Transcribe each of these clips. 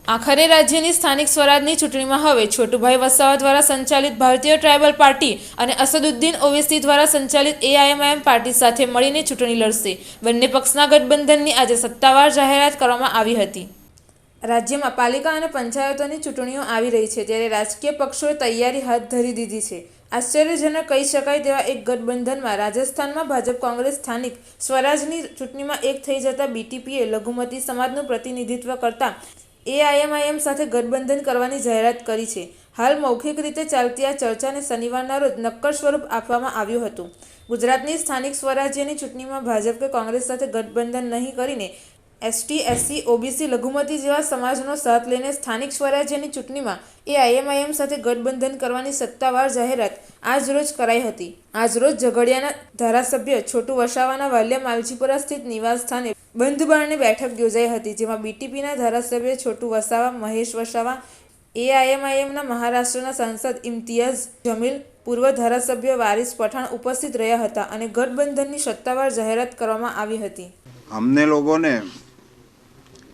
આખરે રાજ્યની સ્થાનિક સ્વરાજની ચૂંટણીમાં હવે છોટુભાઈ વસાવા દ્વારા સંચાલિત ભારતીય ટ્રાઇબલ પાર્ટી અને અસદુદ્દીન ઓવૈસી દ્વારા સંચાલિત એઆઈએમઆઈએમ પાર્ટી સાથે મળીને ચૂંટણી લડશે। બંને પક્ષના ગઠબંધનની આજે સત્તાવાર જાહેરાત કરવામાં આવી હતી। રાજ્યમાં પાલિકા અને પંચાયતોની ચૂંટણીઓ આવી રહી છે, ત્યારે રાજકીય પક્ષોએ તૈયારી હાથ ધરી દીધી છે। આશ્ચર્યજનક કહી શકાય તેવા એક ગઠબંધનમાં રાજસ્થાનમાં ભાજપ કોંગ્રેસ સ્થાનિક સ્વરાજની ચૂંટણીમાં એક થઈ જતા બીટીપીએ લઘુમતી સમાજનું પ્રતિનિધિત્વ કરતા એઆઈએમઆઈએમ સાથે ગઠબંધન કરવાની જાહેરાત કરી છે। હાલ મૌખિક રીતે ચાલતી આ ચર્ચાને શનિવારના રોજ નક્કર સ્વરૂપ આપવામાં આવ્યું હતું। ગુજરાતની સ્થાનિક સ્વરાજ્યની ચૂંટણીમાં ભાજપ કે કોંગ્રેસ સાથે ગઠબંધન નહીં કરીને એસટી, એસસી, ઓબીસી, લઘુમતી જેવા સમાજનો સાથ લઈને સ્થાનિક સ્વરાજ્યની ચૂંટણીમાં એઆઈએમઆઈએમ સાથે ગઠબંધન કરવાની સત્તાવાર જાહેરાત આજરોજ કરાઈ હતી। આજરોજ ઝઘડિયાના ધારાસભ્ય છોટુ વસાવાના વાલિયા માલજીપુરા સ્થિત નિવાસ સ્થાને બંધ બારણે બેઠક યોજાઈ હતી, જેમાં બીટીપીના ધારાસભ્ય છોટુ વસાવા, મહેશ વસાવા, એઆઈએમઆઈએમના મહારાષ્ટ્રના સાંસદ ઇમ્તિયાઝ જમીલ, પૂર્વ ધારાસભ્ય વારિસ પઠાણ ઉપસ્થિત રહ્યા હતા અને ગઠબંધનની સત્તાવાર જાહેરાત કરવામાં આવી હતી। हमने लोगों ने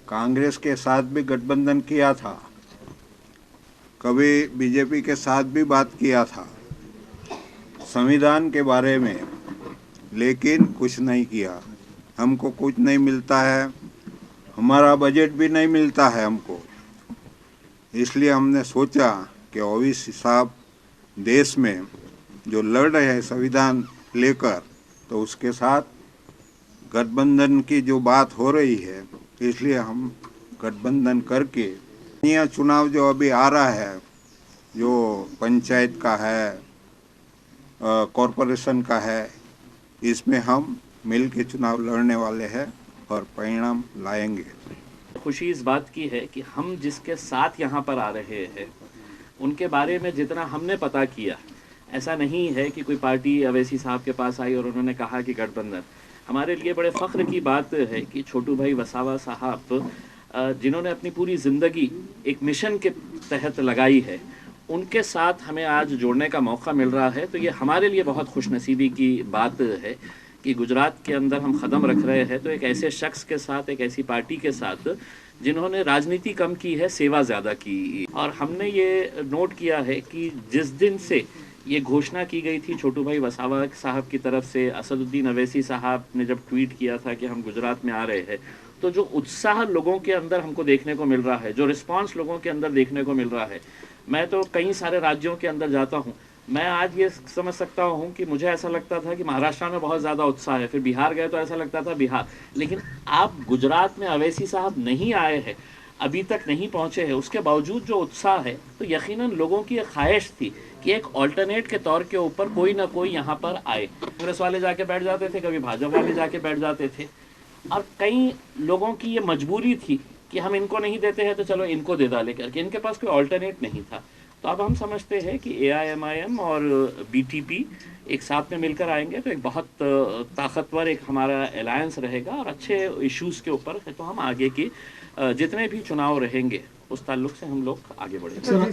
कांग्रेस के साथ भी गठबंधन किया था, कभी बीजेपी के साथ भी बात किया था संविधान के बारे में, लेकिन कुछ नहीं किया। हमको कुछ नहीं मिलता है, हमारा बजट भी नहीं मिलता है हमको। इसलिए हमने सोचा कि ओवैसी साहब देश में जो लड़ रहे हैं संविधान लेकर, तो उसके साथ गठबंधन की जो बात हो रही है, इसलिए हम गठबंधन करके यह चुनाव जो अभी आ रहा है, जो पंचायत का है, कॉरपोरेशन का है, इसमें हम मिल के चुनाव लड़ने वाले हैं और परिणाम लाएंगे। खुशी इस बात की है कि हम जिसके साथ यहाँ पर आ रहे हैं उनके बारे में जितना हमने पता किया, ऐसा नहीं है कि कोई पार्टी ओवैसी साहब के पास आई और उन्होंने कहा कि गठबंधन। हमारे लिए बड़े फ़ख्र की बात है कि छोटू भाई वसावा साहब जिन्होंने अपनी पूरी ज़िंदगी एक मिशन के तहत लगाई है, उनके साथ हमें आज जोड़ने का मौका मिल रहा है। तो ये हमारे लिए बहुत खुशनसीबी की बात है कि गुजरात के अंदर हम कदम रख रहे हैं तो एक ऐसे शख्स के साथ, एक ऐसी पार्टी के साथ जिन्होंने राजनीति कम की है, सेवा ज़्यादा की। और हमने ये नोट किया है कि जिस दिन से ये घोषणा की गई थी छोटू भाई वसावा साहब की तरफ से, असदुद्दीन ओवैसी साहब ने जब ट्वीट किया था कि हम गुजरात में आ रहे हैं, तो जो उत्साह लोगों के अंदर हमको देखने को मिल रहा है, जो रिस्पांस लोगों के अंदर देखने को मिल रहा है, मैं तो कई सारे राज्यों के अंदर जाता हूँ, मैं आज ये समझ सकता हूँ कि मुझे ऐसा लगता था कि महाराष्ट्र में बहुत ज़्यादा उत्साह है, फिर बिहार गए तो ऐसा लगता था बिहार, लेकिन आप गुजरात में ओवैसी साहब नहीं आए हैं, अभी तक नहीं पहुँचे हैं, उसके बावजूद जो उत्साह है, तो यकीनन लोगों की एक ख्वाहिश थी कि एक ऑल्टरनेट के तौर के ऊपर कोई ना कोई यहाँ पर आए। कांग्रेस वाले जाके बैठ जाते थे, कभी भाजपा वाले जाके बैठ जाते थे, और कई लोगों की ये मजबूरी थी कि हम इनको नहीं देते हैं तो चलो इनको दे डाले करके, इनके पास कोई ऑल्टरनेट नहीं था। तो अब हम समझते हैं कि एआईएमआईएम और बीटीपी एक साथ में मिलकर आएंगे तो एक बहुत ताकतवर एक हमारा अलायंस रहेगा और अच्छे इश्यूज़ के ऊपर तो हम आगे की जितने भी चुनाव रहेंगे उस ताल्लुक से हम लोग आगे बढ़ेंगे।